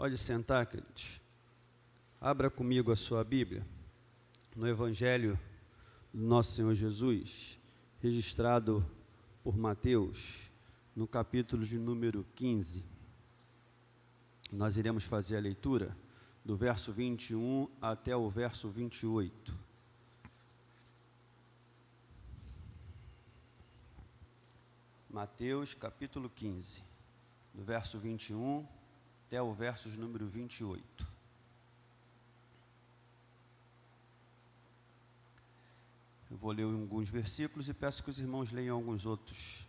Pode sentar, queridos. Abra comigo a sua Bíblia, no Evangelho do nosso Senhor Jesus, registrado por Mateus, no capítulo de número 15. Nós iremos fazer a leitura do verso 21 até o verso 28. Mateus, capítulo 15, do verso 21 até o verso de número 28. Eu vou ler alguns versículos e peço que os irmãos leiam alguns outros.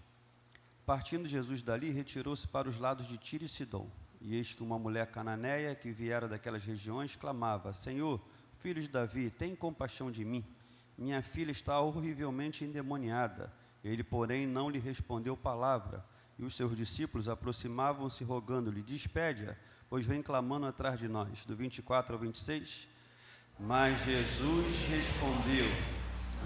Partindo Jesus dali, retirou-se para os lados de Tiro e Sidom. E eis que uma mulher cananeia, que viera daquelas regiões, clamava: Senhor, filho de Davi, tem compaixão de mim. Minha filha está horrivelmente endemoniada. Ele, porém, não lhe respondeu palavra. E os seus discípulos aproximavam-se, rogando-lhe: despede-a, pois vem clamando atrás de nós. Do 24 ao 26. Mas Jesus respondeu: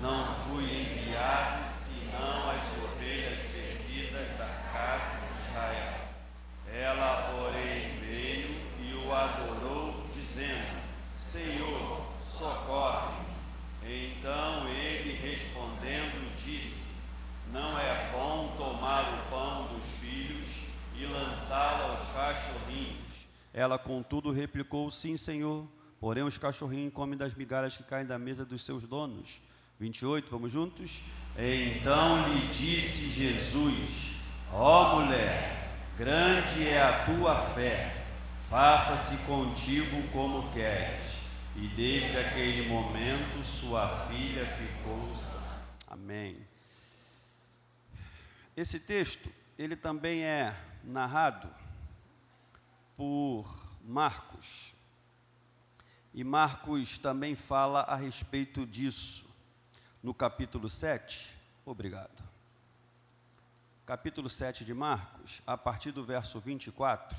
não fui enviado, senão as ovelhas perdidas da casa de Israel. Ela, porém, veio e o adorou, dizendo: Senhor, socorre-me. Então ele, respondendo, disse: não é bom tomar o pão dos filhos e lançá-lo aos cachorrinhos. Ela, contudo, replicou: sim, Senhor, porém os cachorrinhos comem das migalhas que caem da mesa dos seus donos. 28, vamos juntos? Então lhe disse Jesus: ó mulher, grande é a tua fé, faça-se contigo como queres. E desde aquele momento sua filha ficou sã. Amém. Esse texto, ele também é narrado por Marcos. E Marcos também fala a respeito disso. No capítulo 7, obrigado. Capítulo 7 de Marcos, a partir do verso 24.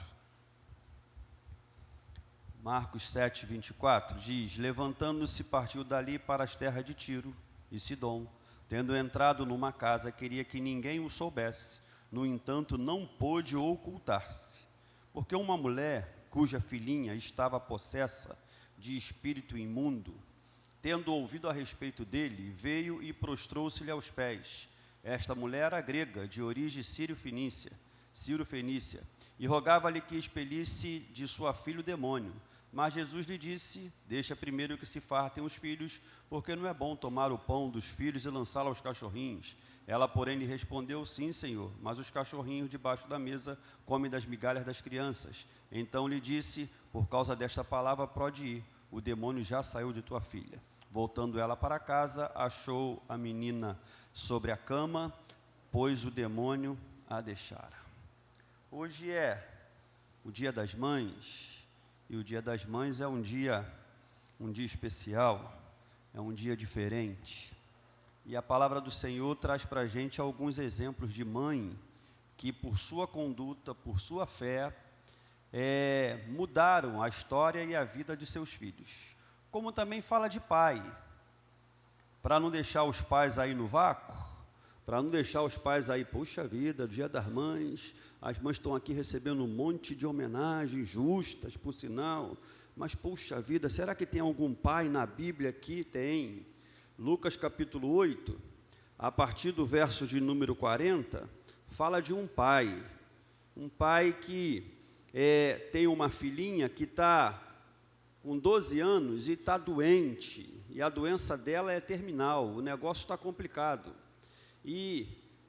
Marcos 7, 24, diz: levantando-se, partiu dali para as terras de Tiro e Sidom. Tendo entrado numa casa, queria que ninguém o soubesse. No entanto, não pôde ocultar-se, porque uma mulher, cuja filhinha estava possessa de espírito imundo, tendo ouvido a respeito dele, veio e prostrou-se-lhe aos pés. Esta mulher era grega, de origem sírio-fenícia, e rogava-lhe que expelisse de sua filha o demônio. Mas Jesus lhe disse: deixa primeiro que se fartem os filhos, porque não é bom tomar o pão dos filhos e lançá-lo aos cachorrinhos. Ela, porém, lhe respondeu: sim, Senhor, mas os cachorrinhos debaixo da mesa comem das migalhas das crianças. Então lhe disse: por causa desta palavra pode ir, o demônio já saiu de tua filha. Voltando ela para casa, achou a menina sobre a cama, pois o demônio a deixara. Hoje é o Dia das Mães, e o Dia das Mães é um dia especial, é um dia diferente. E a palavra do Senhor traz para a gente alguns exemplos de mãe que, por sua conduta, por sua fé, mudaram a história e a vida de seus filhos. Como também fala de pai, para não deixar os pais aí no vácuo, para não deixar os pais aí, puxa vida, Dia das Mães, as mães estão aqui recebendo um monte de homenagens justas, por sinal, mas puxa vida, será que tem algum pai na Bíblia aqui? Tem. Lucas capítulo 8, a partir do verso de número 40, fala de um pai que tem uma filhinha que está com 12 anos e está doente, e a doença dela é terminal, o negócio está complicado. E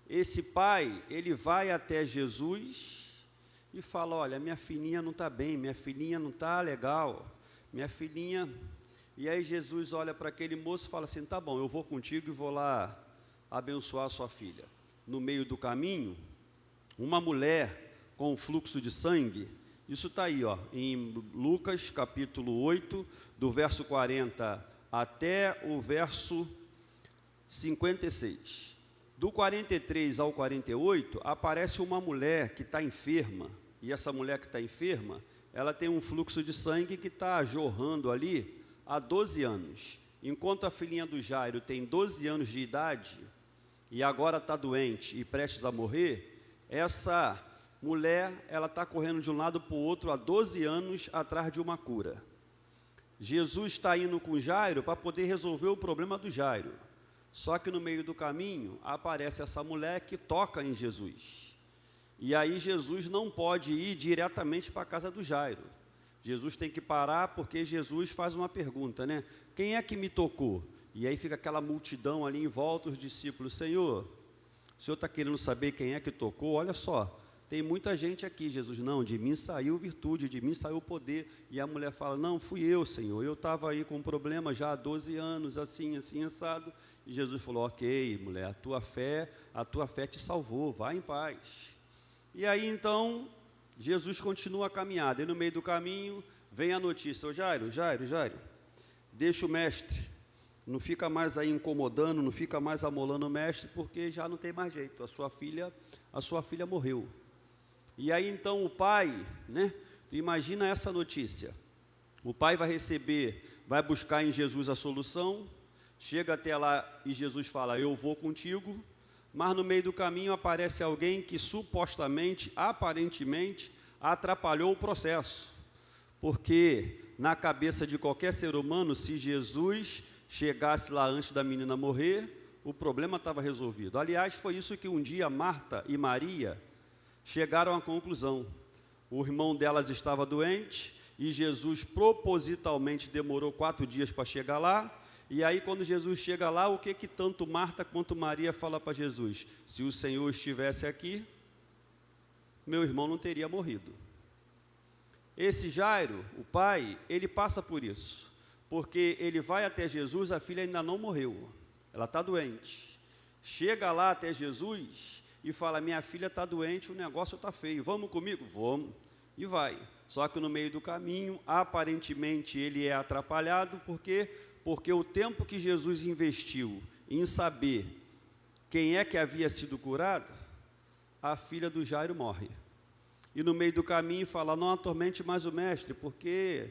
esse pai, ele vai até Jesus e fala: olha, minha filhinha não está bem, minha filhinha não está legal, minha filhinha... E aí Jesus olha para aquele moço e fala assim: tá bom, eu vou contigo e vou lá abençoar a sua filha. No meio do caminho, uma mulher com fluxo de sangue, isso está aí, em Lucas capítulo 8, do verso 40 até o verso 56. Do 43 ao 48, aparece uma mulher que está enferma, e essa mulher que está enferma, ela tem um fluxo de sangue que está jorrando ali há 12 anos. Enquanto a filhinha do Jairo tem 12 anos de idade, e agora está doente e prestes a morrer, essa mulher, ela está correndo de um lado para o outro há 12 anos atrás de uma cura. Jesus está indo com Jairo para poder resolver o problema do Jairo. Só que no meio do caminho aparece essa mulher que toca em Jesus. E aí Jesus não pode ir diretamente para a casa do Jairo. Jesus tem que parar porque Jesus faz uma pergunta, né? Quem é que me tocou? E aí fica aquela multidão ali em volta, os discípulos. Senhor, o Senhor está querendo saber quem é que tocou? Olha só, tem muita gente aqui. Jesus, não, de mim saiu virtude, de mim saiu poder. E a mulher fala, não, fui eu, Senhor. Eu estava aí com um problema já há 12 anos, assim, assado. E Jesus falou, ok, mulher, a tua fé te salvou, vai em paz. E aí, então, Jesus continua a caminhada. E no meio do caminho, vem a notícia, ô Jairo, deixa o mestre. Não fica mais aí incomodando, não fica mais amolando o mestre, porque já não tem mais jeito. A sua filha morreu. E aí, então, o pai, né? Tu imagina essa notícia. O pai vai buscar em Jesus a solução, chega até lá e Jesus fala, eu vou contigo, mas no meio do caminho aparece alguém que supostamente, aparentemente, atrapalhou o processo. Porque na cabeça de qualquer ser humano, se Jesus chegasse lá antes da menina morrer, o problema estava resolvido. Aliás, foi isso que um dia Marta e Maria chegaram à conclusão. O irmão delas estava doente e Jesus propositalmente demorou 4 dias para chegar lá. E aí, quando Jesus chega lá, o que tanto Marta quanto Maria fala para Jesus? Se o Senhor estivesse aqui, meu irmão não teria morrido. Esse Jairo, o pai, ele passa por isso, porque ele vai até Jesus, a filha ainda não morreu, ela está doente. Chega lá até Jesus e fala, minha filha está doente, o negócio está feio, vamos comigo? Vamos. E vai. Só que no meio do caminho, aparentemente, ele é atrapalhado, porque o tempo que Jesus investiu em saber quem é que havia sido curado, a filha do Jairo morre. E no meio do caminho fala, não atormente mais o mestre, porque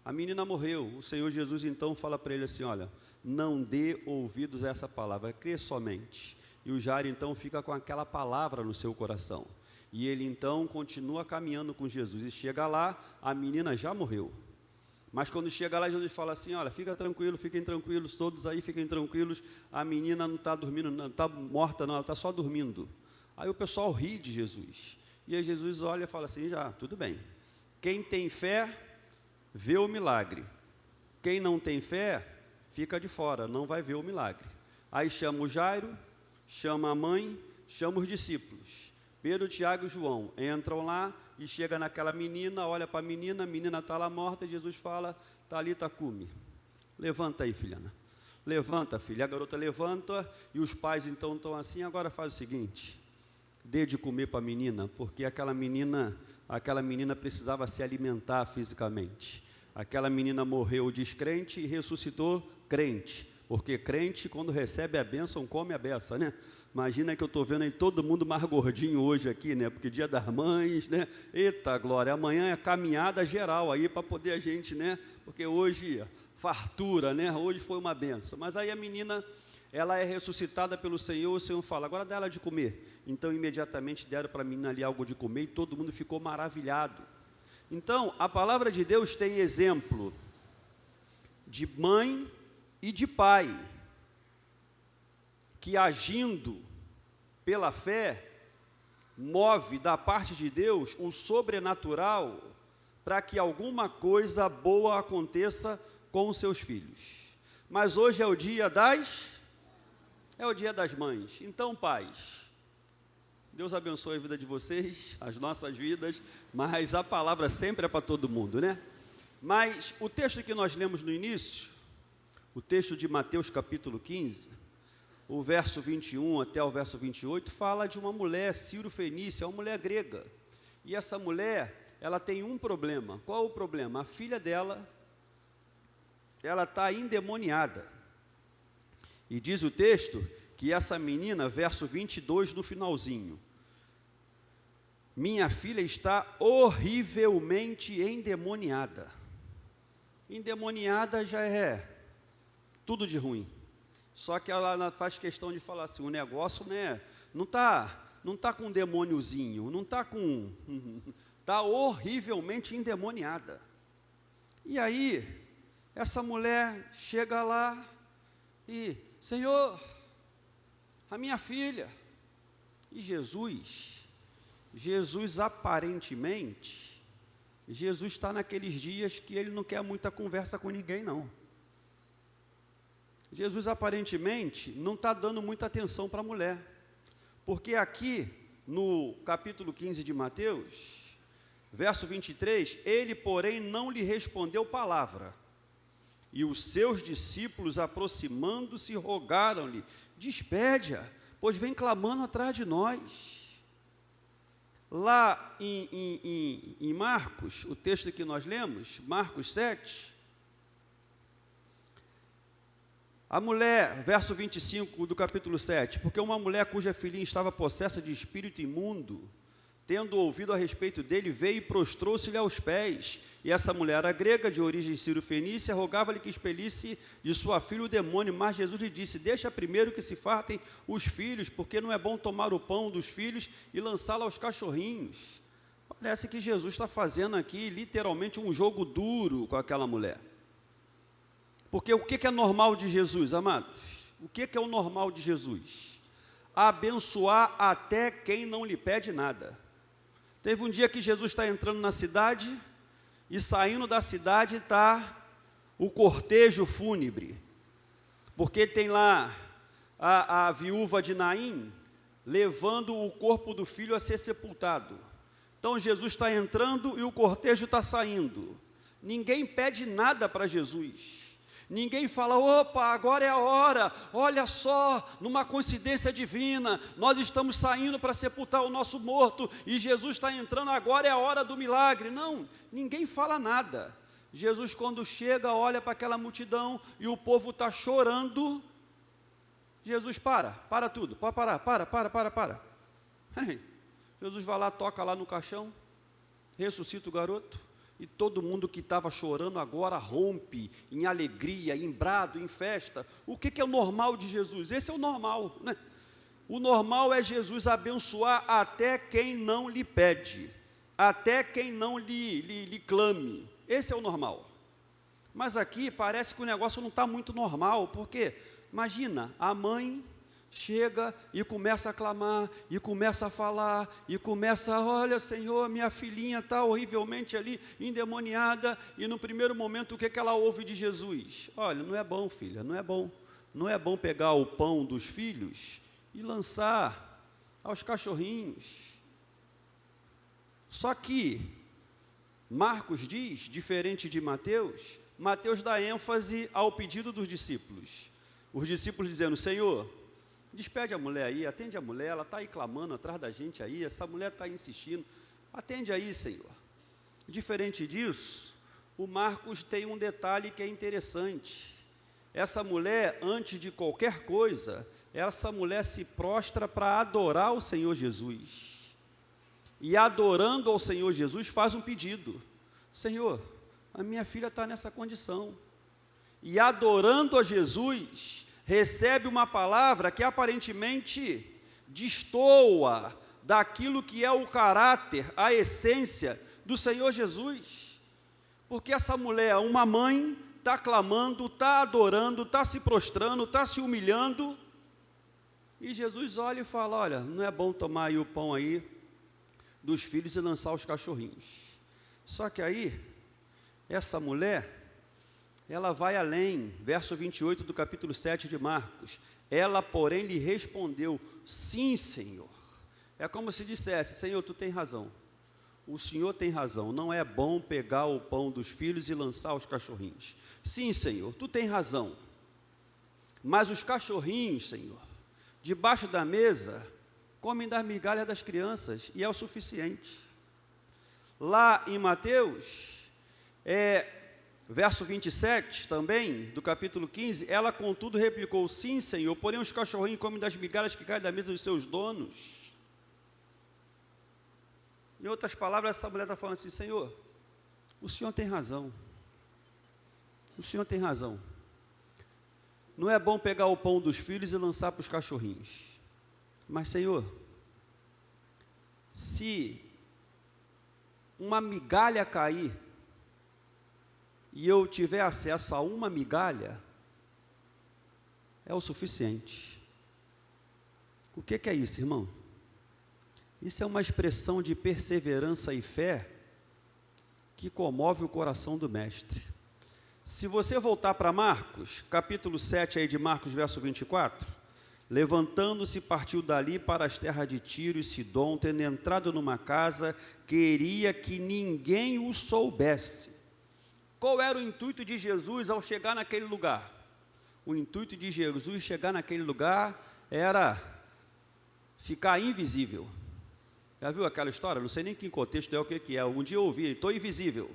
a menina morreu. O Senhor Jesus então fala para ele assim, olha, não dê ouvidos a essa palavra, crê somente. E o Jairo então fica com aquela palavra no seu coração. E ele então continua caminhando com Jesus. E chega lá, a menina já morreu. Mas quando chega lá, Jesus fala assim, olha, fiquem tranquilos, todos aí fiquem tranquilos, a menina não está dormindo, não está morta não, ela está só dormindo. Aí o pessoal ri de Jesus. E aí Jesus olha e fala assim, já, tudo bem. Quem tem fé, vê o milagre. Quem não tem fé, fica de fora, não vai ver o milagre. Aí chama o Jairo, chama a mãe, chama os discípulos. Pedro, Tiago e João entram lá e chega naquela menina, olha para a menina está lá morta, e Jesus fala, Talita cumi, levanta aí, filhana, levanta, filha. A garota levanta e os pais então estão assim, agora faz o seguinte, dê de comer para a menina, porque aquela menina precisava se alimentar fisicamente. Aquela menina morreu descrente e ressuscitou crente, porque crente, quando recebe a bênção, come a beça, né? Imagina que eu estou vendo aí todo mundo mais gordinho hoje aqui, né? Porque dia das mães, né? Eita glória, amanhã é caminhada geral aí para poder a gente, né? Porque hoje, fartura, né? Hoje foi uma benção. Mas aí a menina, ela é ressuscitada pelo Senhor, o Senhor fala, agora dá ela de comer. Então, imediatamente deram para a menina ali algo de comer e todo mundo ficou maravilhado. Então, a palavra de Deus tem exemplo de mãe e de pai, que agindo pela fé, move da parte de Deus o sobrenatural para que alguma coisa boa aconteça com os seus filhos. Mas hoje é o dia das mães. Então, pais, Deus abençoe a vida de vocês, as nossas vidas, mas a palavra sempre é para todo mundo, né? Mas o texto que nós lemos no início, o texto de Mateus capítulo 15, o verso 21 até o verso 28, fala de uma mulher Ciro-fenícia, uma mulher grega. E essa mulher, ela tem um problema. Qual o problema? A filha dela, ela está endemoniada. E diz o texto que essa menina, verso 22 no finalzinho, minha filha está horrivelmente endemoniada. Endemoniada já é tudo de ruim. Só que ela faz questão de falar assim, o negócio, né, não está com um demôniozinho, não está com... Está horrivelmente endemoniada. E aí, essa mulher chega lá e, Senhor, a minha filha. E Jesus aparentemente, Jesus está naqueles dias que ele não quer muita conversa com ninguém, não. Jesus aparentemente não está dando muita atenção para a mulher. Porque aqui, no capítulo 15 de Mateus, verso 23, ele, porém, não lhe respondeu palavra. E os seus discípulos, aproximando-se, rogaram-lhe, despede-a, pois vem clamando atrás de nós. Lá em Marcos, o texto que nós lemos, Marcos 7, a mulher, verso 25 do capítulo 7, porque uma mulher cuja filhinha estava possessa de espírito imundo, tendo ouvido a respeito dele, veio e prostrou-se-lhe aos pés. E essa mulher era grega, de origem sírio-fenícia, rogava-lhe que expelisse de sua filha o demônio. Mas Jesus lhe disse, deixa primeiro que se fartem os filhos, porque não é bom tomar o pão dos filhos e lançá-lo aos cachorrinhos. Parece que Jesus está fazendo aqui, literalmente, um jogo duro com aquela mulher. Porque o que é normal de Jesus, amados? O que é o normal de Jesus? Abençoar até quem não lhe pede nada. Teve um dia que Jesus está entrando na cidade, e saindo da cidade está o cortejo fúnebre, porque tem lá a viúva de Naim, levando o corpo do filho a ser sepultado. Então Jesus está entrando e o cortejo está saindo. Ninguém pede nada para Jesus. Ninguém fala, opa, agora é a hora, olha só, numa coincidência divina, nós estamos saindo para sepultar o nosso morto, e Jesus está entrando, agora é a hora do milagre. Não, ninguém fala nada. Jesus, quando chega, olha para aquela multidão, e o povo está chorando. Jesus, para tudo, pode parar, para. Jesus vai lá, toca lá no caixão, ressuscita o garoto, e todo mundo que estava chorando agora rompe em alegria, em brado, em festa. O que é o normal de Jesus? Esse é o normal, né? O normal é Jesus abençoar até quem não lhe pede, até quem não lhe clame. Esse é o normal. Mas aqui parece que o negócio não está muito normal, porque, imagina, a mãe chega e começa a clamar, e começa a falar, e começa, olha Senhor, minha filhinha está horrivelmente ali, endemoniada, e no primeiro momento o que ela ouve de Jesus? Olha, não é bom, filha, não é bom pegar o pão dos filhos e lançar aos cachorrinhos. Só que Marcos diz, diferente de Mateus, Mateus dá ênfase ao pedido dos discípulos. Os discípulos dizendo, Senhor, despede a mulher aí, atende a mulher, ela está aí clamando atrás da gente aí, essa mulher está insistindo, atende aí, Senhor. Diferente disso, o Marcos tem um detalhe que é interessante. Essa mulher, antes de qualquer coisa, essa mulher se prostra para adorar o Senhor Jesus. E adorando ao Senhor Jesus, faz um pedido. Senhor, a minha filha está nessa condição. E adorando a Jesus, recebe uma palavra que aparentemente destoa daquilo que é o caráter, a essência do Senhor Jesus. Porque essa mulher, uma mãe, está clamando, está adorando, está se prostrando, está se humilhando, e Jesus olha e fala, olha, não é bom tomar aí o pão aí dos filhos e lançar os cachorrinhos. Só que aí, essa mulher, ela vai além, verso 28 do capítulo 7 de Marcos, ela, porém, lhe respondeu, sim, Senhor. É como se dissesse, Senhor, tu tens razão, o Senhor tem razão, não é bom pegar o pão dos filhos e lançar os cachorrinhos. Sim, Senhor, tu tens razão, mas os cachorrinhos, Senhor, debaixo da mesa, comem das migalhas das crianças, e é o suficiente. Lá em Mateus, verso 27 também, do capítulo 15, ela contudo replicou, sim, Senhor, porém os cachorrinhos comem das migalhas que caem da mesa dos seus donos. Em outras palavras, essa mulher está falando assim, Senhor, o Senhor tem razão, o Senhor tem razão. Não é bom pegar o pão dos filhos e lançar para os cachorrinhos. Mas, Senhor, Se uma migalha cair e eu tiver acesso a uma migalha, é o suficiente. O que é isso, irmão? Isso é uma expressão de perseverança e fé que comove o coração do mestre. Se você voltar para Marcos, capítulo 7 aí de Marcos, verso 24, levantando-se, partiu dali para as terras de Tiro e Sidom, tendo entrado numa casa, queria que ninguém o soubesse. Qual era o intuito de Jesus ao chegar naquele lugar? O intuito de Jesus chegar naquele lugar era ficar invisível. Já viu aquela história? Não sei nem que contexto é, o que é. Um dia eu ouvi, estou invisível.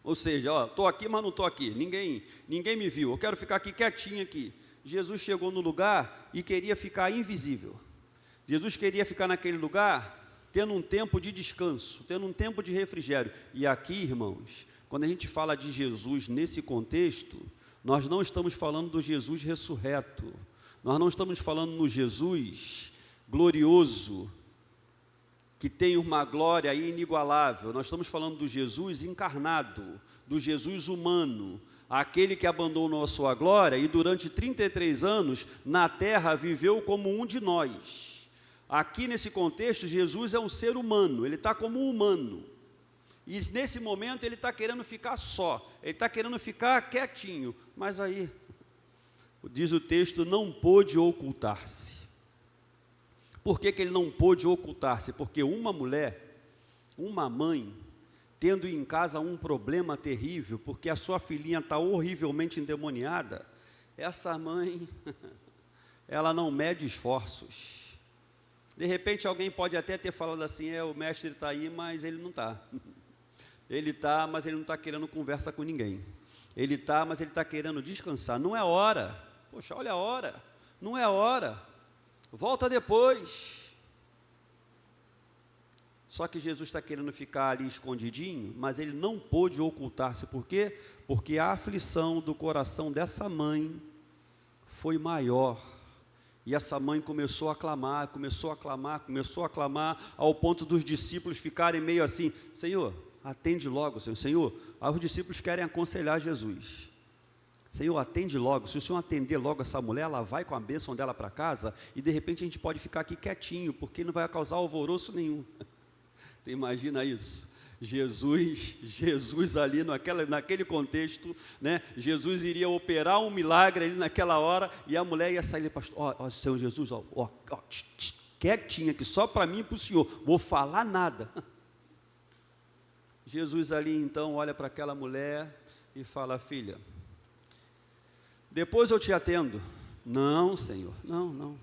Ou seja, estou aqui, mas não estou aqui. Ninguém me viu. Eu quero ficar aqui quietinho aqui. Jesus chegou no lugar e queria ficar invisível. Jesus queria ficar naquele lugar tendo um tempo de descanso, tendo um tempo de refrigério. E aqui, irmãos, quando a gente fala de Jesus nesse contexto, nós não estamos falando do Jesus ressurreto. Nós não estamos falando no Jesus glorioso, que tem uma glória inigualável. Nós estamos falando do Jesus encarnado, do Jesus humano, aquele que abandonou a sua glória e durante 33 anos na terra viveu como um de nós. Aqui nesse contexto, Jesus é um ser humano, ele está como um humano. E nesse momento ele está querendo ficar só, ele está querendo ficar quietinho. Mas aí, diz o texto, não pôde ocultar-se. Por que ele não pôde ocultar-se? Porque uma mulher, uma mãe, tendo em casa um problema terrível, porque a sua filhinha está horrivelmente endemoniada, essa mãe, ela não mede esforços. De repente alguém pode até ter falado assim, o mestre está aí, mas ele não está. Ele está, mas ele não está querendo conversa com ninguém. Ele está, mas ele está querendo descansar. Não é hora. Poxa, olha a hora. Não é hora. Volta depois. Só que Jesus está querendo ficar ali escondidinho, mas ele não pôde ocultar-se. Por quê? Porque a aflição do coração dessa mãe foi maior. E essa mãe começou a clamar, ao ponto dos discípulos ficarem meio assim, Senhor, atende logo, Senhor. Aí os discípulos querem aconselhar Jesus. Senhor, atende logo, se o Senhor atender logo essa mulher, ela vai com a bênção dela para casa, e de repente a gente pode ficar aqui quietinho, porque não vai causar alvoroço nenhum. Você imagina isso? Jesus ali naquele contexto, né? Jesus iria operar um milagre ali naquela hora, e a mulher ia sair, pastor, Senhor Jesus, quietinha aqui, só para mim e para o Senhor, vou falar nada. Jesus ali então olha para aquela mulher e fala, filha, depois eu te atendo. Não, Senhor, não.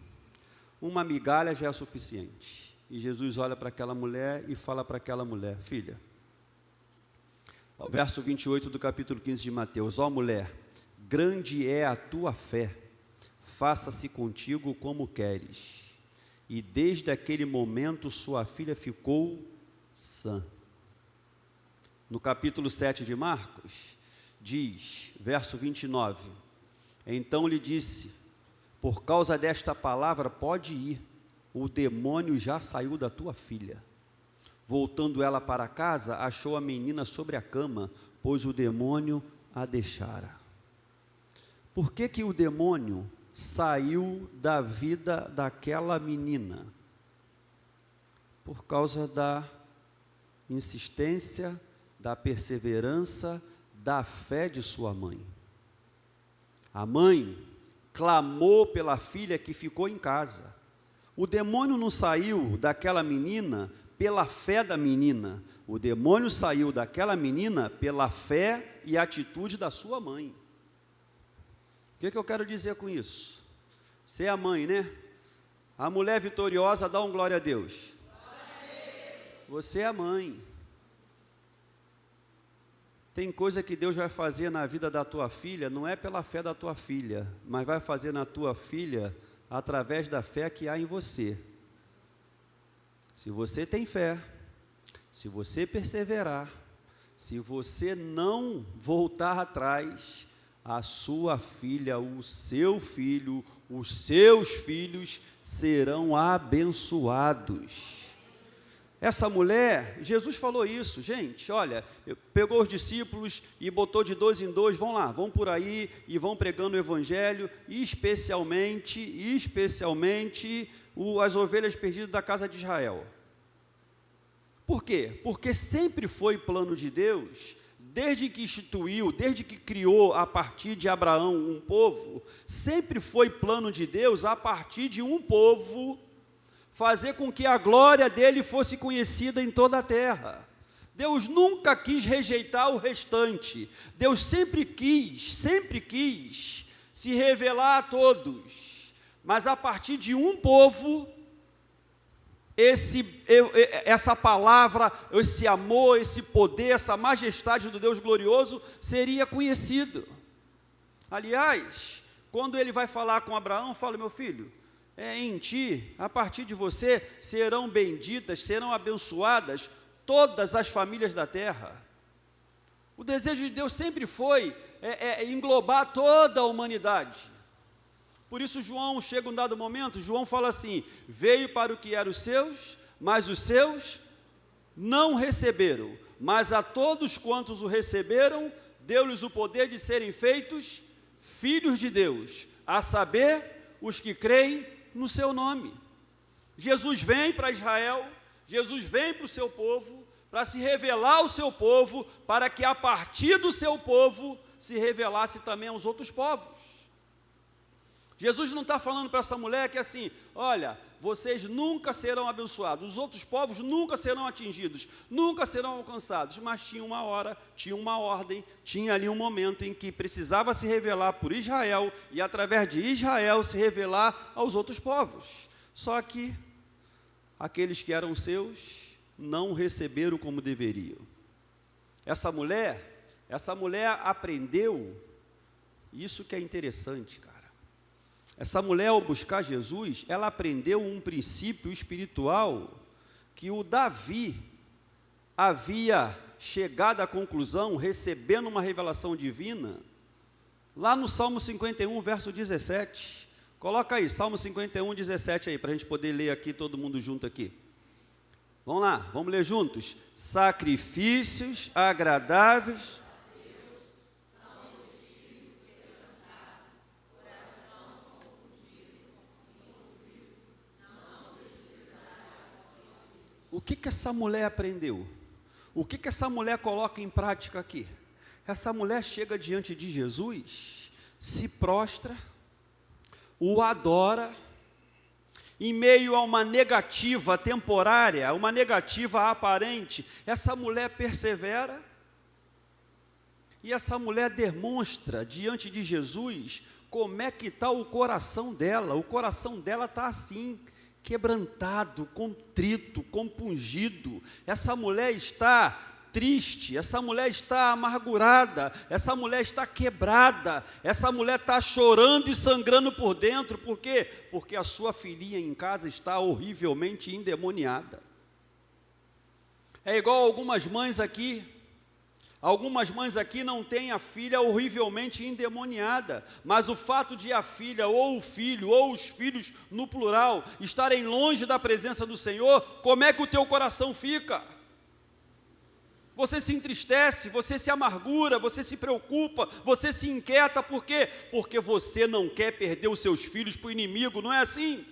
Uma migalha já é suficiente. E Jesus olha para aquela mulher e fala para aquela mulher, filha, verso 28 do capítulo 15 de Mateus, mulher, grande é a tua fé, faça-se contigo como queres. E desde aquele momento sua filha ficou sã. No capítulo 7 de Marcos, diz, verso 29, então lhe disse, por causa desta palavra pode ir, o demônio já saiu da tua filha. Voltando ela para casa, achou a menina sobre a cama, pois o demônio a deixara. Por que o demônio saiu da vida daquela menina? Por causa da insistência, da perseverança, da fé de sua mãe. A mãe clamou pela filha que ficou em casa. O demônio não saiu daquela menina pela fé da menina. O demônio saiu daquela menina pela fé e atitude da sua mãe. O que eu quero dizer com isso? Você é a mãe, né? A mulher vitoriosa dá um glória a Deus. Você é a mãe. Tem coisa que Deus vai fazer na vida da tua filha, não é pela fé da tua filha, mas vai fazer na tua filha através da fé que há em você. Se você tem fé, se você perseverar, se você não voltar atrás, a sua filha, o seu filho, os seus filhos serão abençoados. essa mulher, Jesus falou isso, gente, olha, pegou os discípulos e botou de 2 em 2, vão lá, vão por aí e vão pregando o evangelho, especialmente as ovelhas perdidas da casa de Israel. Por quê? Porque sempre foi plano de Deus, desde que instituiu, desde que criou a partir de Abraão um povo, sempre foi plano de Deus a partir de um povo, fazer com que a glória dele fosse conhecida em toda a terra. Deus nunca quis rejeitar o restante. Deus sempre quis se revelar a todos. Mas a partir de um povo, essa palavra, esse amor, esse poder, essa majestade do Deus glorioso seria conhecido. Aliás, quando ele vai falar com Abraão, fala: meu filho, em ti, a partir de você, serão benditas, serão abençoadas todas as famílias da terra. O desejo de Deus sempre foi englobar toda a humanidade. Por isso João chega um dado momento, João fala assim: veio para o que eram os seus, mas os seus não receberam. Mas a todos quantos o receberam, deu-lhes o poder de serem feitos filhos de Deus, a saber, os que creem no seu nome. Jesus vem para Israel, Jesus vem para o seu povo, para se revelar ao seu povo, para que a partir do seu povo se revelasse também aos outros povos. Jesus não está falando para essa mulher que assim: olha, vocês nunca serão abençoados, os outros povos nunca serão atingidos, nunca serão alcançados, mas tinha uma hora, tinha uma ordem, tinha ali um momento em que precisava se revelar por Israel, e através de Israel se revelar aos outros povos. Só que aqueles que eram seus não receberam como deveriam. Essa mulher aprendeu, isso que é interessante, cara. Essa mulher, ao buscar Jesus, ela aprendeu um princípio espiritual que o Davi havia chegado à conclusão, recebendo uma revelação divina, lá no Salmo 51, verso 17. Coloca aí, Salmo 51, 17 aí, para a gente poder ler aqui, todo mundo junto aqui. Vamos lá, vamos ler juntos. Sacrifícios agradáveis. O que essa mulher aprendeu? O que essa mulher coloca em prática aqui? Essa mulher chega diante de Jesus, se prostra, o adora, em meio a uma negativa temporária, uma negativa aparente, essa mulher persevera, e essa mulher demonstra diante de Jesus como é que está o coração dela está assim, quebrantado, contrito, compungido. Essa mulher está triste, essa mulher está amargurada, essa mulher está quebrada, essa mulher está chorando e sangrando por dentro. Por quê? Porque a sua filhinha em casa está horrivelmente endemoniada. É igual algumas mães aqui. Algumas mães aqui não têm a filha horrivelmente endemoniada, mas o fato de a filha, ou o filho, ou os filhos, no plural, estarem longe da presença do Senhor, como é que o teu coração fica? Você se entristece, você se amargura, você se preocupa, você se inquieta, por quê? Porque você não quer perder os seus filhos para o inimigo, não é assim?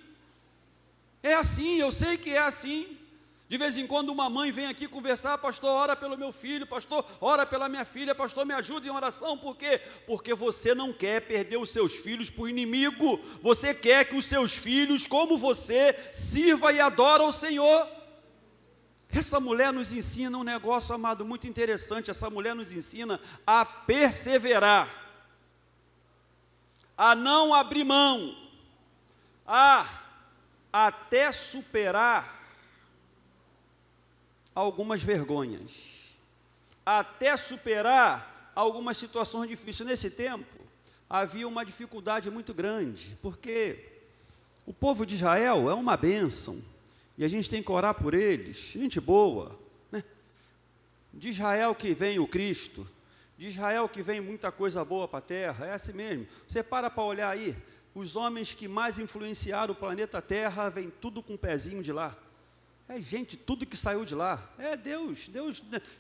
É assim, eu sei que é assim. De vez em quando uma mãe vem aqui conversar: pastor, ora pelo meu filho, pastor, ora pela minha filha, pastor, me ajuda em oração. Por quê? Porque você não quer perder os seus filhos para o inimigo, você quer que os seus filhos, como você, sirva e adora ao Senhor. Essa mulher nos ensina um negócio, amado, muito interessante. Essa mulher nos ensina a perseverar, a não abrir mão, até superar algumas vergonhas, até superar algumas situações difíceis. Nesse tempo, havia uma dificuldade muito grande, porque o povo de Israel é uma bênção, e a gente tem que orar por eles, gente boa, né? De Israel que vem o Cristo, de Israel que vem muita coisa boa para a terra, é assim mesmo. Você para olhar aí, os homens que mais influenciaram o planeta Terra, vem tudo com um pezinho de lá. É gente, tudo que saiu de lá, é Deus,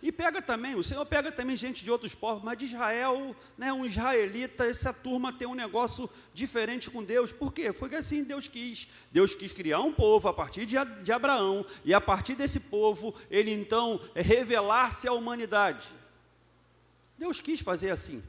e pega também, o Senhor pega também gente de outros povos, mas de Israel, né, um israelita, essa turma tem um negócio diferente com Deus. Por quê? Foi que assim Deus quis criar um povo a partir de Abraão, e a partir desse povo, ele então revelar-se à humanidade. Deus quis fazer assim,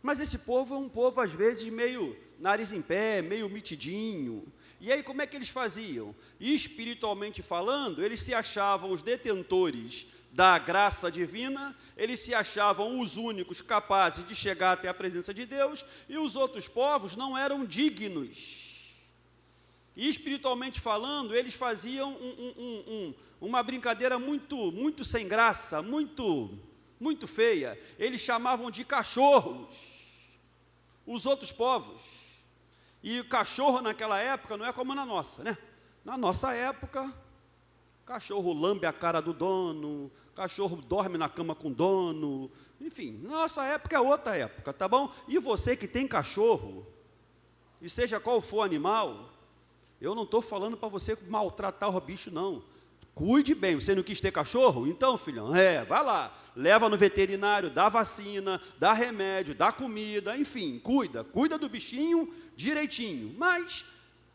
mas esse povo é um povo às vezes meio nariz em pé, meio mitidinho. E aí como é que eles faziam? Espiritualmente falando, eles se achavam os detentores da graça divina, eles se achavam os únicos capazes de chegar até a presença de Deus, e os outros povos não eram dignos. E espiritualmente falando, eles faziam uma brincadeira muito sem graça, muito feia. Eles chamavam de cachorros os outros povos. E o cachorro naquela época não é como na nossa, né? Na nossa época, cachorro lambe a cara do dono, cachorro dorme na cama com o dono, enfim, nossa época é outra época, tá bom? E você que tem cachorro, e seja qual for o animal, eu não estou falando para você maltratar o bicho, não. Cuide bem. Você não quis ter cachorro? Então, filhão, vai lá, leva no veterinário, dá vacina, dá remédio, dá comida, enfim, cuida do bichinho direitinho. Mas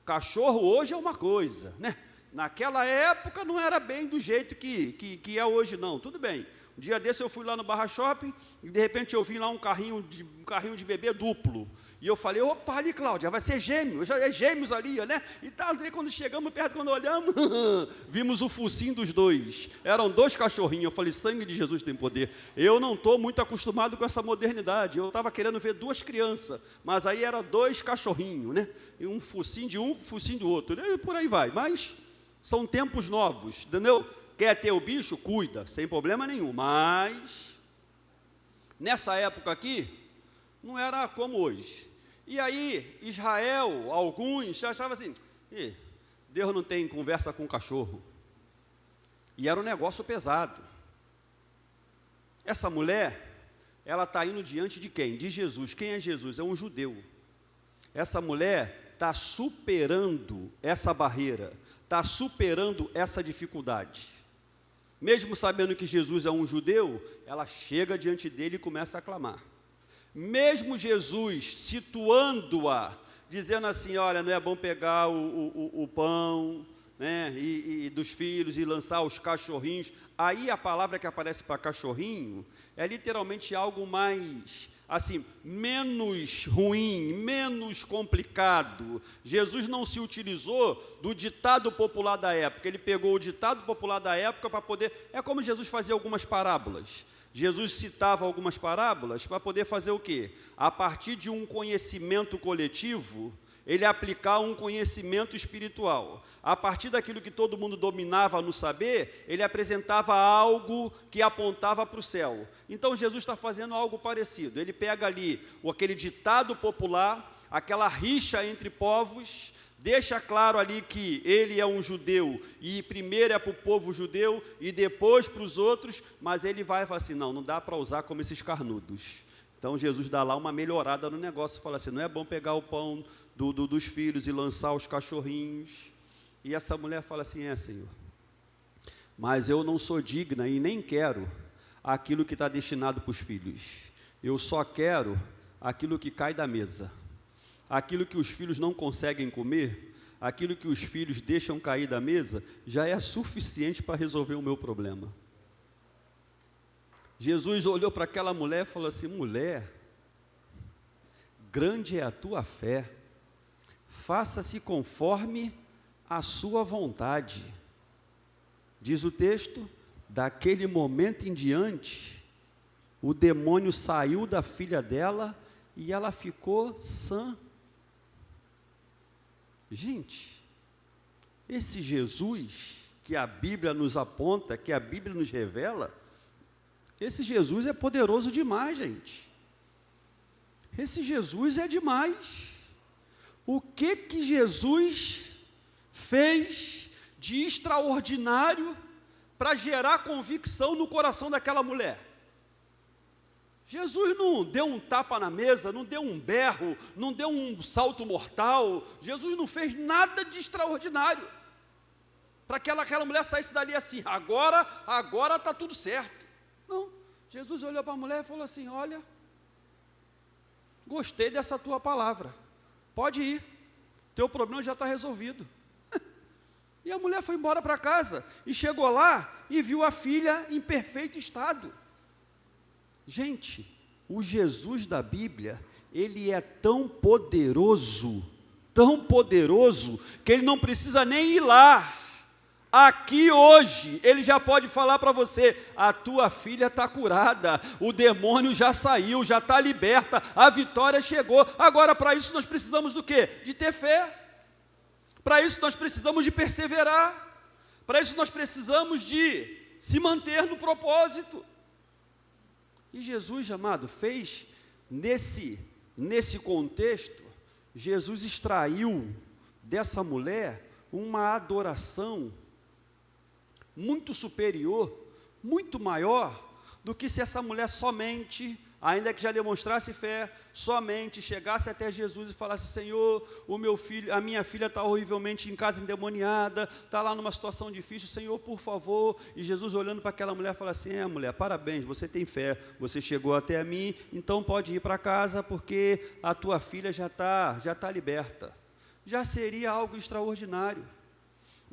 cachorro hoje é uma coisa, né? Naquela época não era bem do jeito que é hoje, não. Tudo bem. Um dia desse eu fui lá no Barra Shopping e de repente eu vi lá um carrinho de bebê duplo. E eu falei, opa, ali, Cláudia, vai ser gêmeo, já é gêmeos ali, né? E tal, e quando chegamos perto, quando olhamos, vimos o focinho dos dois. Eram 2 cachorrinhos. Eu falei, sangue de Jesus tem poder. Eu não estou muito acostumado com essa modernidade. Eu estava querendo ver 2 crianças, mas aí era 2 cachorrinhos, né? E um focinho de um, focinho do outro. E por aí vai. Mas são tempos novos, entendeu? Quer ter o bicho? Cuida, sem problema nenhum. Mas nessa época aqui, não era como hoje. E aí, Israel, alguns, achavam assim, Deus não tem conversa com cachorro. E era um negócio pesado. Essa mulher, ela está indo diante de quem? De Jesus. Quem é Jesus? É um judeu. Essa mulher está superando essa barreira, está superando essa dificuldade. Mesmo sabendo que Jesus é um judeu, ela chega diante dele e começa a clamar. Mesmo Jesus situando-a, dizendo assim, olha, não é bom pegar o pão, né, e dos filhos e lançar os cachorrinhos. Aí a palavra que aparece para cachorrinho é literalmente algo mais, assim, menos ruim, menos complicado. Jesus não se utilizou do ditado popular da época, ele pegou o ditado popular da época para poder, é como Jesus fazia algumas parábolas. Jesus citava algumas parábolas para poder fazer o quê? A partir de um conhecimento coletivo, ele aplicar um conhecimento espiritual. A partir daquilo que todo mundo dominava no saber, ele apresentava algo que apontava para o céu. Então Jesus está fazendo algo parecido. Ele pega ali aquele ditado popular, aquela rixa entre povos, deixa claro ali que ele é um judeu, e primeiro é para o povo judeu, e depois para os outros, mas ele vai falar assim, não dá para usar como esses carnudos. Então Jesus dá lá uma melhorada no negócio, fala assim, não é bom pegar o pão dos filhos e lançar os cachorrinhos. E essa mulher fala assim, Senhor, mas eu não sou digna e nem quero aquilo que está destinado para os filhos. Eu só quero aquilo que cai da mesa. Aquilo que os filhos não conseguem comer, aquilo que os filhos deixam cair da mesa, já é suficiente para resolver o meu problema. Jesus olhou para aquela mulher e falou assim, mulher, grande é a tua fé, faça-se conforme a sua vontade. Diz o texto, daquele momento em diante, o demônio saiu da filha dela e ela ficou sã. Gente, esse Jesus que a Bíblia nos aponta, que a Bíblia nos revela, esse Jesus é poderoso demais, gente. Esse Jesus é demais. O que Jesus fez de extraordinário para gerar convicção no coração daquela mulher? Jesus não deu um tapa na mesa, não deu um berro, não deu um salto mortal. Jesus não fez nada de extraordinário para que aquela mulher saísse dali assim, agora está tudo certo. Não, Jesus olhou para a mulher e falou assim, olha, gostei dessa tua palavra, pode ir, teu problema já está resolvido. E a mulher foi embora para casa, e chegou lá, e viu a filha em perfeito estado. Gente, o Jesus da Bíblia, ele é tão poderoso, que ele não precisa nem ir lá. Aqui hoje, ele já pode falar para você, a tua filha está curada, o demônio já saiu, já está liberta, a vitória chegou. Agora, para isso nós precisamos do quê? De ter fé. Para isso nós precisamos de perseverar. Para isso nós precisamos de se manter no propósito. E Jesus, amado, fez nesse contexto, Jesus extraiu dessa mulher uma adoração muito superior, muito maior, do que se essa mulher somente, ainda que já demonstrasse fé, somente chegasse até Jesus e falasse, Senhor, a minha filha está horrivelmente em casa endemoniada, está lá numa situação difícil, Senhor, por favor. E Jesus olhando para aquela mulher, fala assim, mulher, parabéns, você tem fé, você chegou até mim, então pode ir para casa, porque a tua filha já está liberta. Já seria algo extraordinário.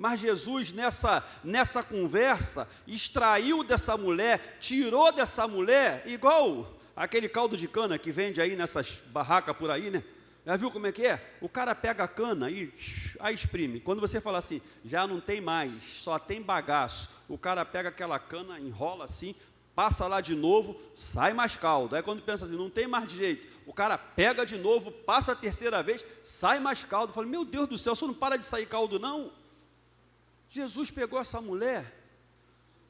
Mas Jesus, nessa conversa, extraiu dessa mulher, tirou dessa mulher, igual aquele caldo de cana que vende aí nessas barracas por aí, né? Já viu como é que é? O cara pega a cana e aí exprime. Quando você fala assim, já não tem mais, só tem bagaço. O cara pega aquela cana, enrola assim, passa lá de novo, sai mais caldo. Aí quando pensa assim, não tem mais jeito, o cara pega de novo, passa a terceira vez, sai mais caldo. Fala, meu Deus do céu, você não para de sair caldo não? Jesus pegou essa mulher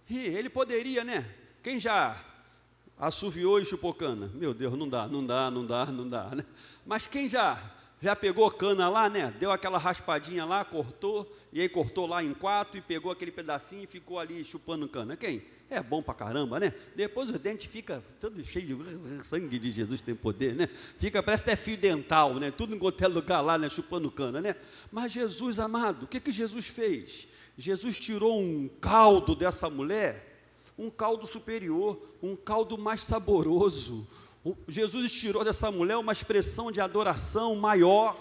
e ele poderia, né? Quem já assoviou e chupou cana? Meu Deus, não dá, né? Mas quem já pegou cana lá, né? Deu aquela raspadinha lá, cortou, e aí cortou lá em 4 e pegou aquele pedacinho e ficou ali chupando cana. Quem? É bom pra caramba, né? Depois o dente fica todo cheio de sangue de Jesus, tem poder, né? Parece até fio dental, né? Tudo em qualquer lugar lá, né? Chupando cana, né? Mas Jesus, amado, o que Jesus fez? Jesus tirou um caldo dessa mulher, um caldo superior, um caldo mais saboroso. Jesus tirou dessa mulher uma expressão de adoração maior,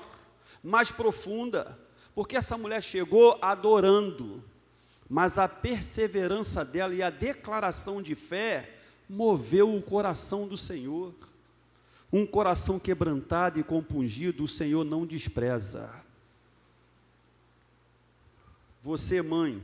mais profunda, porque essa mulher chegou adorando, mas a perseverança dela e a declaração de fé moveu o coração do Senhor. Um coração quebrantado e compungido, o Senhor não despreza. Você, mãe,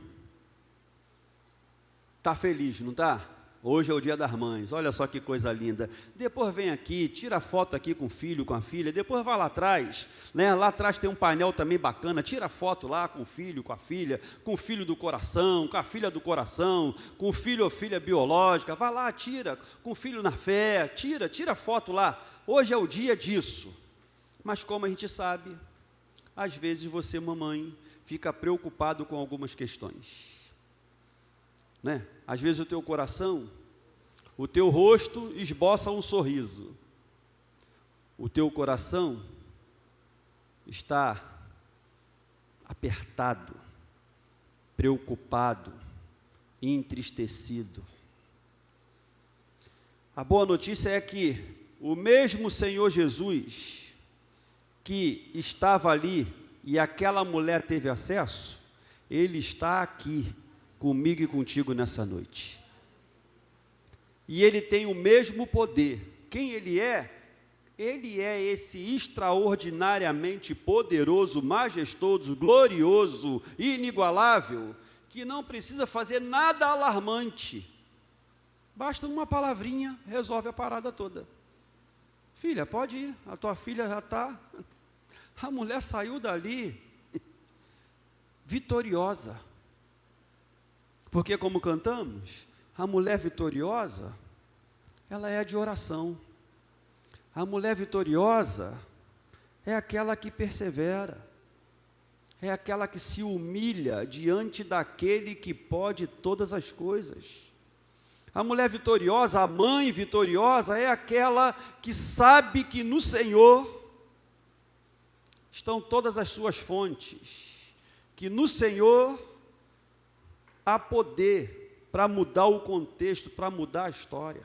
está feliz, não está? Hoje é o dia das mães, olha só que coisa linda. Depois vem aqui, tira foto aqui com o filho, com a filha, depois vai lá atrás, né? Lá atrás tem um painel também bacana, tira foto lá com o filho, com a filha, com o filho do coração, com a filha do coração, com o filho ou filha biológica, vai lá, tira, com o filho na fé, tira foto lá. Hoje é o dia disso. Mas como a gente sabe, às vezes você, mamãe, fica preocupado com algumas questões, né? Às vezes o teu coração, o teu rosto esboça um sorriso, o teu coração está apertado, preocupado, entristecido. A boa notícia é que o mesmo Senhor Jesus, que estava ali e aquela mulher teve acesso, Ele está aqui comigo e contigo nessa noite. E Ele tem o mesmo poder. Quem Ele é? Ele é esse extraordinariamente poderoso, majestoso, glorioso, inigualável, que não precisa fazer nada alarmante. Basta uma palavrinha, resolve a parada toda. Filha, pode ir, a tua filha já está... A mulher saiu dali vitoriosa. Porque, como cantamos, a mulher vitoriosa, ela é de oração. A mulher vitoriosa é aquela que persevera, é aquela que se humilha diante daquele que pode todas as coisas. A mulher vitoriosa, a mãe vitoriosa, é aquela que sabe que no Senhor estão todas as suas fontes, que no Senhor há poder para mudar o contexto, para mudar a história.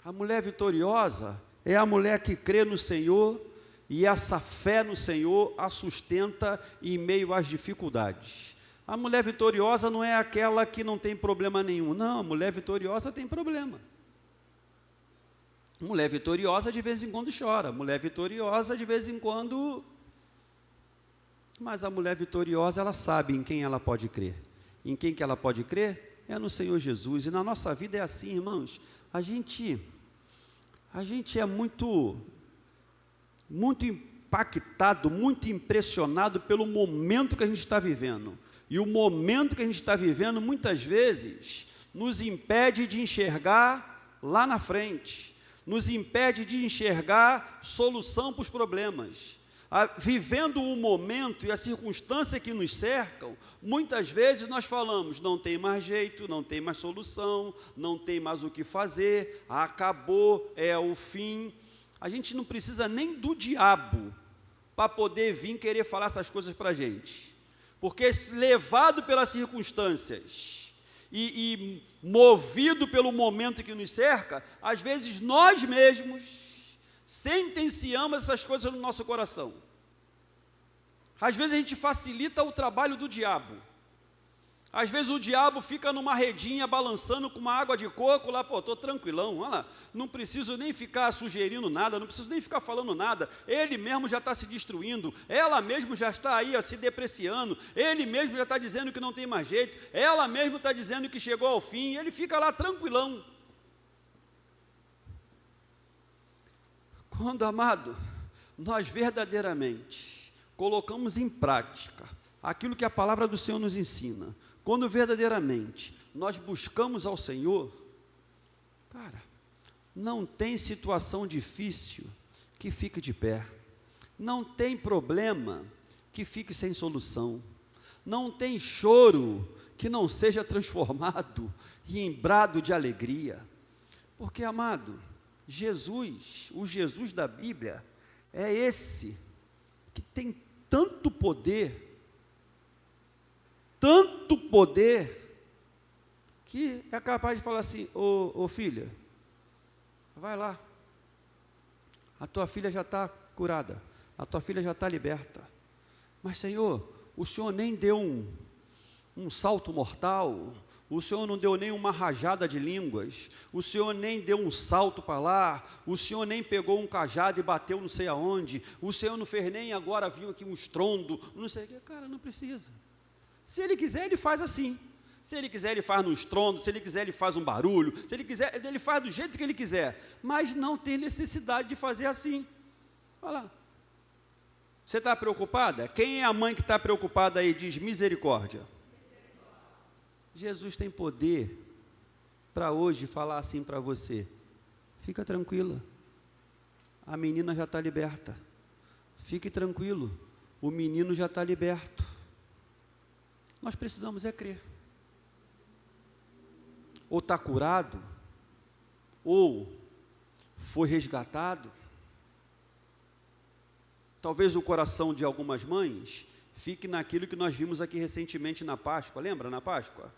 A mulher vitoriosa é a mulher que crê no Senhor e essa fé no Senhor a sustenta em meio às dificuldades. A mulher vitoriosa não é aquela que não tem problema nenhum. Não, a mulher vitoriosa tem problema. Mulher vitoriosa de vez em quando chora. Mulher vitoriosa de vez em quando... Mas a mulher vitoriosa, ela sabe em quem ela pode crer. Em quem que ela pode crer? É no Senhor Jesus. E na nossa vida é assim, irmãos. A gente é muito impactado, muito impressionado pelo momento que a gente está vivendo. E o momento que a gente está vivendo, muitas vezes, nos impede de enxergar lá na frente, nos impede de enxergar solução para os problemas. Vivendo o momento e a circunstância que nos cercam, muitas vezes nós falamos, não tem mais jeito, não tem mais solução, não tem mais o que fazer, acabou, é o fim. A gente não precisa nem do diabo para poder vir querer falar essas coisas para a gente. Porque levado pelas circunstâncias e movido pelo momento que nos cerca, às vezes nós mesmos sentenciamos essas coisas no nosso coração. Às vezes a gente facilita o trabalho do diabo. Às vezes o diabo fica numa redinha balançando com uma água de coco, lá, pô, estou tranquilão, olha lá, não preciso nem ficar sugerindo nada, não preciso nem ficar falando nada, ele mesmo já está se destruindo, ela mesmo já está aí se depreciando, ele mesmo já está dizendo que não tem mais jeito, ela mesmo está dizendo que chegou ao fim, ele fica lá tranquilão. Quando, amado, nós verdadeiramente colocamos em prática aquilo que a palavra do Senhor nos ensina, quando verdadeiramente nós buscamos ao Senhor, cara, não tem situação difícil que fique de pé, não tem problema que fique sem solução, não tem choro que não seja transformado em brado de alegria, porque, amado, Jesus, o Jesus da Bíblia, é esse que tem tanto poder, que é capaz de falar assim, ô filha, vai lá, a tua filha já está curada, a tua filha já está liberta, mas Senhor, o Senhor nem deu um salto mortal, o Senhor não deu nem uma rajada de línguas, o Senhor nem deu um salto para lá, o Senhor nem pegou um cajado e bateu não sei aonde, o Senhor não fez nem agora viu aqui um estrondo, não sei o que, cara, não precisa. Se Ele quiser, Ele faz assim. Se Ele quiser, Ele faz no estrondo, se Ele quiser, Ele faz um barulho, se Ele quiser, Ele faz do jeito que Ele quiser, mas não tem necessidade de fazer assim. Olha lá. Você está preocupada? Quem é a mãe que está preocupada aí? Diz misericórdia. Jesus tem poder para hoje falar assim para você, fica tranquila, a menina já está liberta, fique tranquilo, o menino já está liberto. Nós precisamos é crer, ou está curado, ou foi resgatado. Talvez o coração de algumas mães fique naquilo que nós vimos aqui recentemente na Páscoa, lembra na Páscoa?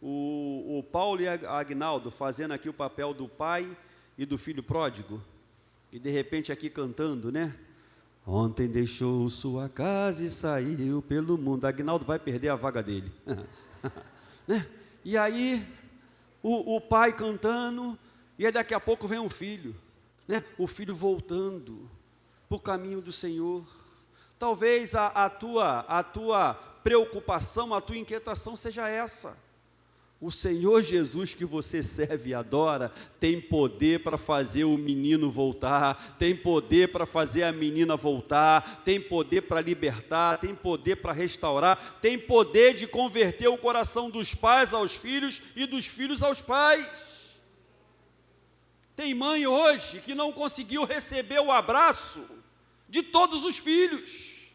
O Paulo e a Agnaldo fazendo aqui o papel do pai e do filho pródigo, e de repente aqui cantando, né? Ontem deixou sua casa e saiu pelo mundo. Agnaldo vai perder a vaga dele. Né? E aí, o pai cantando, e aí daqui a pouco vem um filho, né? O filho voltando para o caminho do Senhor. Talvez a tua preocupação, a tua inquietação seja essa. O Senhor Jesus que você serve e adora, tem poder para fazer o menino voltar, tem poder para fazer a menina voltar, tem poder para libertar, tem poder para restaurar, tem poder de converter o coração dos pais aos filhos e dos filhos aos pais. Tem mãe hoje que não conseguiu receber o abraço de todos os filhos,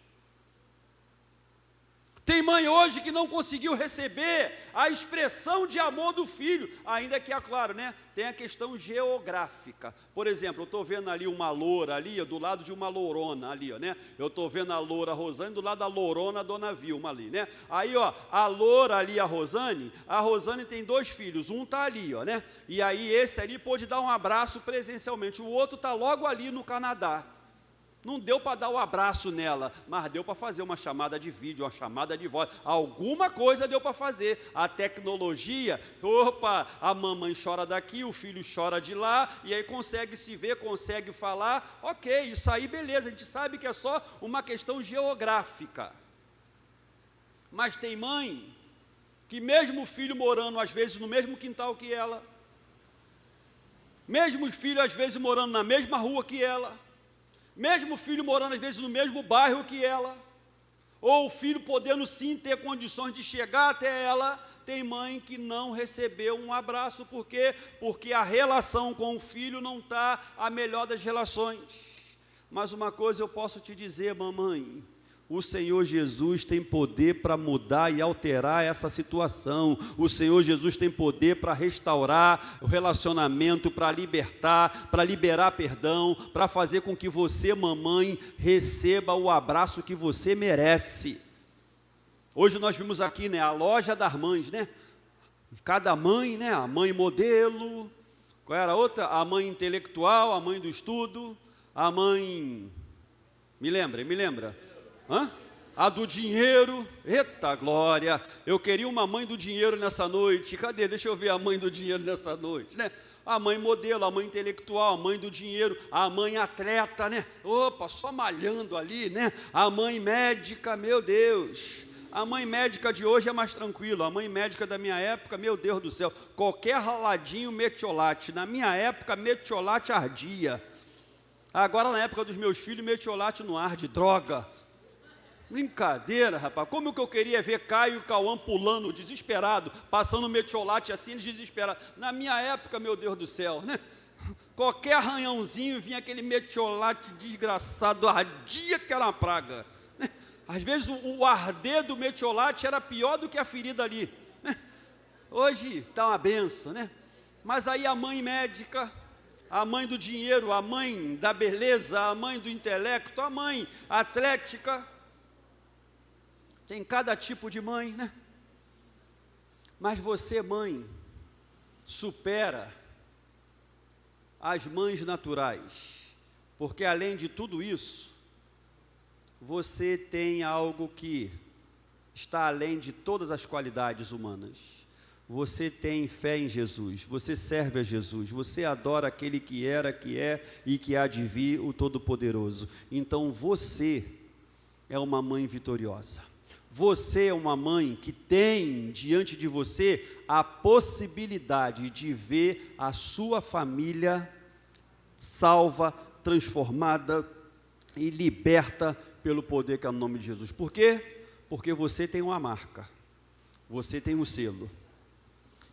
Tem mãe hoje que não conseguiu receber a expressão de amor do filho, ainda que, é claro, né, tem a questão geográfica. Por exemplo, eu estou vendo ali uma loura ali, do lado de uma lourona ali, ó, né? Eu estou vendo a loura Rosane do lado da lourona Dona Vilma ali, né? Aí, ó, a loura ali, a Rosane tem 2 filhos, um está ali, ó, né? E aí esse ali pôde dar um abraço presencialmente, o outro está logo ali no Canadá. Não deu para dar o abraço nela, mas deu para fazer uma chamada de vídeo, uma chamada de voz. Alguma coisa deu para fazer. A tecnologia, opa, a mamãe chora daqui, o filho chora de lá, e aí consegue se ver, consegue falar. Ok, isso aí beleza, a gente sabe que é só uma questão geográfica. Mas tem mãe que mesmo o filho morando às vezes no mesmo quintal que ela, mesmo o filho às vezes morando na mesma rua que ela, mesmo o filho morando às vezes no mesmo bairro que ela, ou o filho podendo sim ter condições de chegar até ela, tem mãe que não recebeu um abraço. Por quê? Porque a relação com o filho não está a melhor das relações. Mas uma coisa eu posso te dizer, mamãe, o Senhor Jesus tem poder para mudar e alterar essa situação. O Senhor Jesus tem poder para restaurar o relacionamento, para libertar, para liberar perdão, para fazer com que você, mamãe, receba o abraço que você merece. Hoje nós vimos aqui, né, a loja das mães, né? Cada mãe, né, a mãe modelo, qual era a outra? A mãe intelectual, a mãe do estudo, a mãe... Me lembra? Hã? A do dinheiro. Eita glória, eu queria uma mãe do dinheiro nessa noite. Cadê? Deixa eu ver a mãe do dinheiro nessa noite, né? A mãe modelo, a mãe intelectual, a mãe do dinheiro, a mãe atleta, né? Opa, só malhando ali, né? A mãe médica, meu Deus. A mãe médica de hoje é mais tranquilo. A mãe médica da minha época, meu Deus do céu, qualquer raladinho metiolate. Na minha época, metiolate ardia. Agora, na época dos meus filhos, metiolate não arde, droga. Brincadeira, rapaz. Como que eu queria ver Caio e Cauã pulando, desesperado, passando metiolate assim, eles desesperados. Na minha época, meu Deus do céu, né? Qualquer arranhãozinho vinha aquele metiolate desgraçado, ardia que era uma praga. Né? Às vezes o arder do metiolate era pior do que a ferida ali. Né? Hoje está uma benção, né? Mas aí a mãe médica, a mãe do dinheiro, a mãe da beleza, a mãe do intelecto, a mãe atlética, tem cada tipo de mãe, né? Mas você, mãe, supera as mães naturais, porque além de tudo isso, você tem algo que está além de todas as qualidades humanas. Você tem fé em Jesus, você serve a Jesus, você adora aquele que era, que é e que há de vir, o Todo-Poderoso. Então você é uma mãe vitoriosa. Você é uma mãe que tem diante de você a possibilidade de ver a sua família salva, transformada e liberta pelo poder que é o nome de Jesus. Por quê? Porque você tem uma marca, você tem um selo.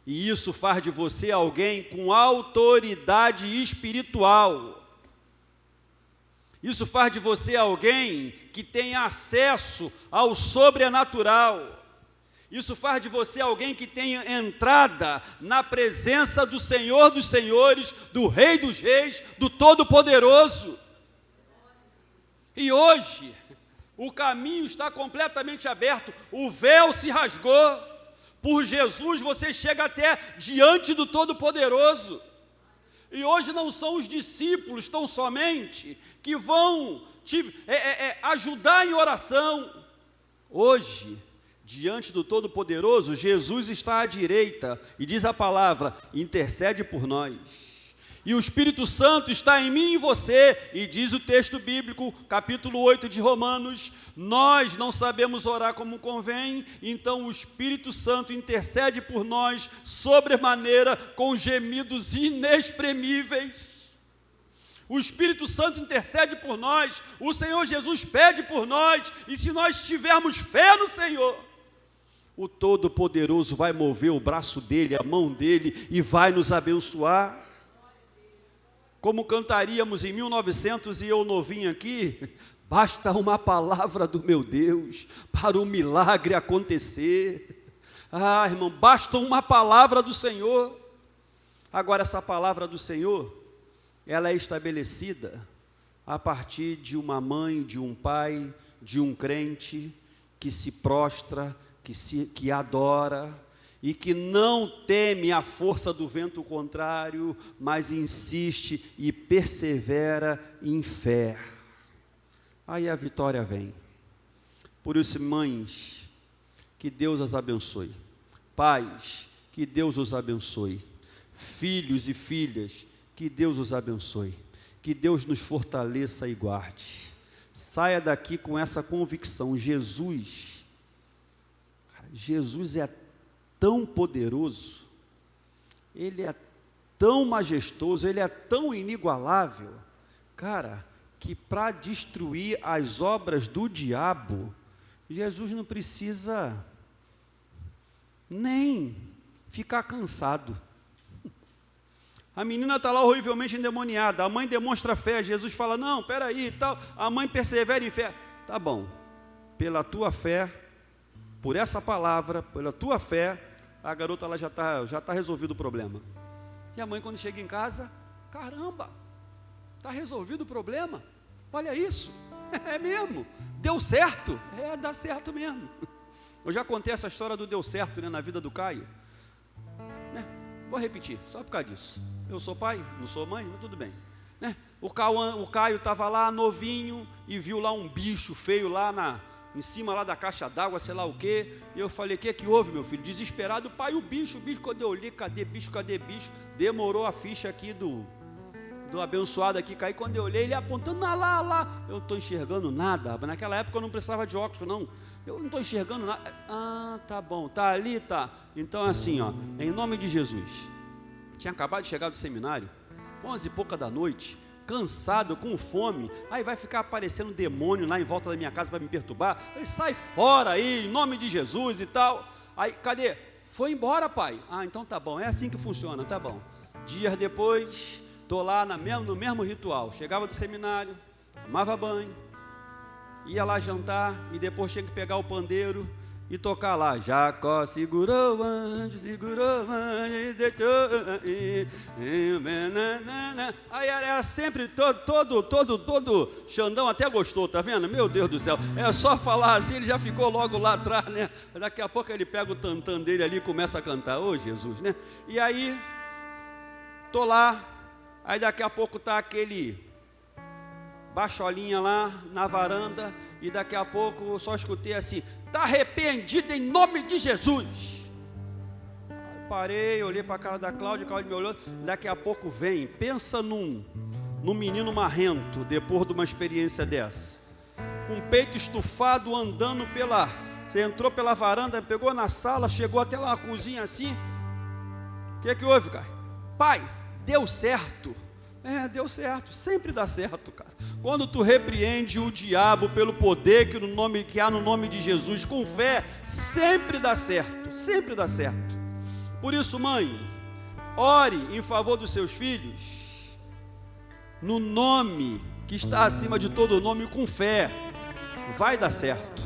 E isso faz de você alguém com autoridade espiritual. Isso faz de você alguém que tem acesso ao sobrenatural. Isso faz de você alguém que tem entrada na presença do Senhor dos Senhores, do Rei dos Reis, do Todo-Poderoso. E hoje, o caminho está completamente aberto, o véu se rasgou. Por Jesus você chega até diante do Todo-Poderoso. E hoje não são os discípulos tão somente que vão te ajudar em oração. Hoje, diante do Todo-Poderoso, Jesus está à direita e diz a palavra, intercede por nós. E o Espírito Santo está em mim e em você, e diz o texto bíblico, capítulo 8 de Romanos, nós não sabemos orar como convém, então o Espírito Santo intercede por nós, sobremaneira, com gemidos inexprimíveis. O Espírito Santo intercede por nós, o Senhor Jesus pede por nós, e se nós tivermos fé no Senhor, o Todo-Poderoso vai mover o braço dele, a mão dele, e vai nos abençoar. Como cantaríamos em 1900 e eu novinho aqui, Basta uma palavra do meu Deus para o milagre acontecer. Ah, irmão, basta uma palavra do Senhor. Agora, essa palavra do Senhor, ela é estabelecida a partir de uma mãe, de um pai, de um crente que se prostra, que adora e que não teme a força do vento contrário, mas insiste e persevera em fé. Aí a vitória vem. Por isso, mães, que Deus as abençoe. Pais, que Deus os abençoe. Filhos e filhas, que Deus os abençoe. Que Deus nos fortaleça e guarde. Saia daqui com essa convicção: Jesus é tão poderoso, Ele é tão majestoso, Ele é tão inigualável, cara, que para destruir as obras do diabo, Jesus não precisa nem ficar cansado. A menina está lá horrivelmente endemoniada, a mãe demonstra fé, Jesus fala, não, peraí e tal, a mãe persevera em fé, tá bom, pela tua fé, por essa palavra, pela tua fé, a garota lá já tá resolvido o problema. E a mãe, quando chega em casa, caramba, está resolvido o problema, olha isso, é mesmo, deu certo, dá certo mesmo. Eu já contei essa história do deu certo, né, na vida do Caio, né? Vou repetir, só por causa disso. Eu sou pai, não sou mãe, mas tudo bem, né? O Caio estava lá novinho e viu lá um bicho feio lá em cima lá da caixa d'água, sei lá o quê, e eu falei, o que houve, meu filho? Desesperado, pai, o bicho, quando eu olhei, cadê bicho, demorou a ficha aqui do abençoado aqui cair, quando eu olhei, ele apontando, lá, eu não estou enxergando nada, naquela época eu não precisava de óculos, não, eu não estou enxergando nada, tá bom, tá ali, tá, então assim, ó, em nome de Jesus, tinha acabado de chegar do seminário, 11h pouca da noite, cansado, com fome, aí vai ficar aparecendo demônio lá em volta da minha casa para me perturbar, ele sai fora aí, em nome de Jesus e tal, aí, cadê? Foi embora, pai, então tá bom, é assim que funciona, tá bom, dias depois, estou lá no mesmo ritual, chegava do seminário, tomava banho, ia lá jantar, e depois tinha que pegar o pandeiro, e tocar lá, Jacó segurou o anjo, e deixou, aí era sempre todo Xandão até gostou, tá vendo? Meu Deus do céu, é só falar assim, ele já ficou logo lá atrás, né? Daqui a pouco ele pega o tantã dele ali e começa a cantar, ô Jesus, né? E aí, tô lá, aí daqui a pouco tá aquele baixolinha lá na varanda, e daqui a pouco eu só escutei assim, está arrependido em nome de Jesus. Aí parei, olhei para a cara da Cláudia, a Cláudia me olhou, daqui a pouco vem, pensa num menino marrento, depois de uma experiência dessa, com o peito estufado, andando você entrou pela varanda, pegou na sala, chegou até lá na cozinha assim, o que houve, cara? Pai, deu certo. Deu certo, sempre dá certo, cara. Quando tu repreende o diabo pelo poder que há no nome de Jesus, com fé, sempre dá certo, sempre dá certo. Por isso, mãe, ore em favor dos seus filhos, no nome que está acima de todo nome, com fé, vai dar certo.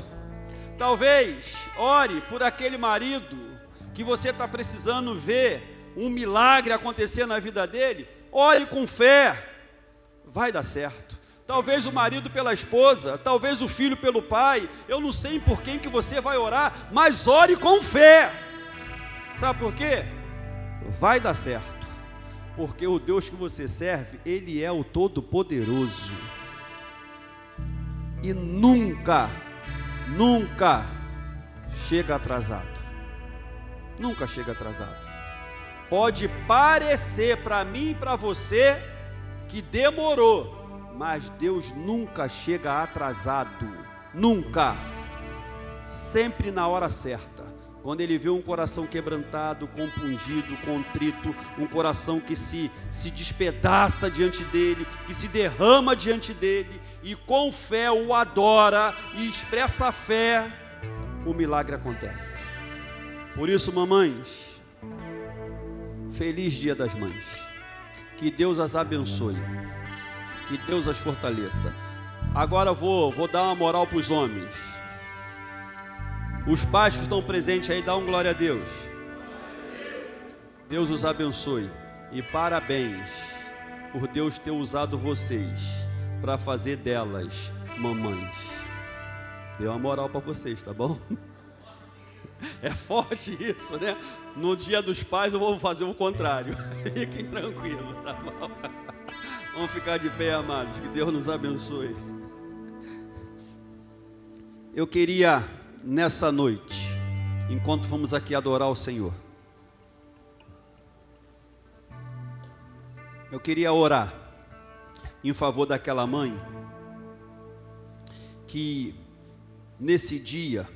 Talvez, ore por aquele marido, que você está precisando ver um milagre acontecer na vida dele, ore com fé, vai dar certo. Talvez o marido pela esposa, talvez o filho pelo pai, eu não sei por quem que você vai orar, mas ore com fé. Sabe por quê? Vai dar certo, porque o Deus que você serve, Ele é o Todo-Poderoso, e nunca chega atrasado, nunca chega atrasado. Pode parecer para mim e para você que demorou, mas Deus nunca chega atrasado, nunca, sempre na hora certa. Quando Ele vê um coração quebrantado, compungido, contrito, um coração que se despedaça diante dEle, que se derrama diante dEle, e com fé o adora e expressa a fé, o milagre acontece. Por isso, mamães, feliz Dia das Mães, que Deus as abençoe, que Deus as fortaleça. Agora vou dar uma moral para os homens. Os pais que estão presentes aí, dá um glória a Deus. Deus os abençoe. E parabéns por Deus ter usado vocês para fazer delas mamães. Deu uma moral para vocês, tá bom? É forte isso, né? No dia dos pais eu vou fazer o contrário. Fiquem tranquilos, tá bom? Vamos ficar de pé, amados. Que Deus nos abençoe. Eu queria, nessa noite, enquanto vamos aqui adorar o Senhor, eu queria orar em favor daquela mãe que, nesse dia,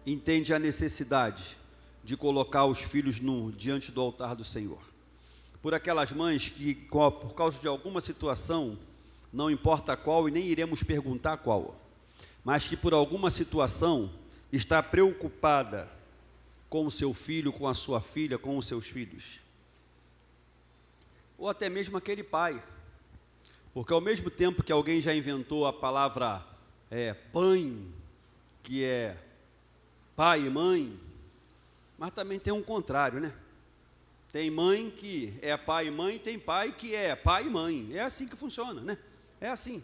entende a necessidade de colocar os filhos diante do altar do Senhor. Por aquelas mães que, por causa de alguma situação, não importa qual, e nem iremos perguntar qual, mas que por alguma situação está preocupada com o seu filho, com a sua filha, com os seus filhos. Ou até mesmo aquele pai, porque ao mesmo tempo que alguém já inventou a palavra pai, que é pai e mãe, mas também tem um contrário, né? Tem mãe que é pai e mãe, tem pai que é pai e mãe. É assim que funciona, né? É assim.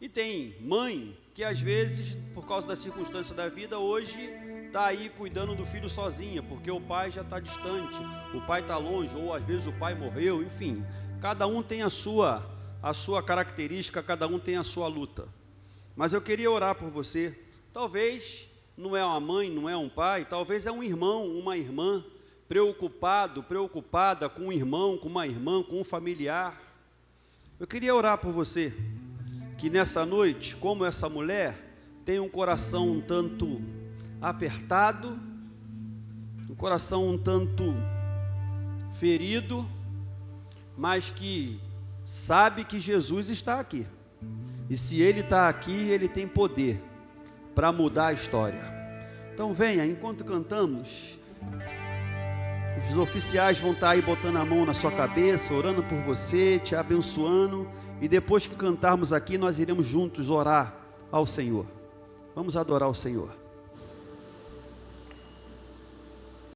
E tem mãe que às vezes, por causa da circunstância da vida, hoje está aí cuidando do filho sozinha, porque o pai já está distante, o pai está longe, ou às vezes o pai morreu, enfim. Cada um tem a sua característica, cada um tem a sua luta. Mas eu queria orar por você. Talvez não é uma mãe, não é um pai, talvez é um irmão, uma irmã, preocupada com um irmão, com uma irmã, com um familiar. Eu queria orar por você, que nessa noite, como essa mulher, tem um coração um tanto apertado, um coração um tanto ferido, mas que sabe que Jesus está aqui. E se Ele está aqui, Ele tem poder para mudar a história. Então venha, enquanto cantamos, os oficiais vão estar aí botando a mão na sua cabeça, orando por você, te abençoando, e depois que cantarmos aqui, nós iremos juntos orar ao Senhor. Vamos adorar o Senhor.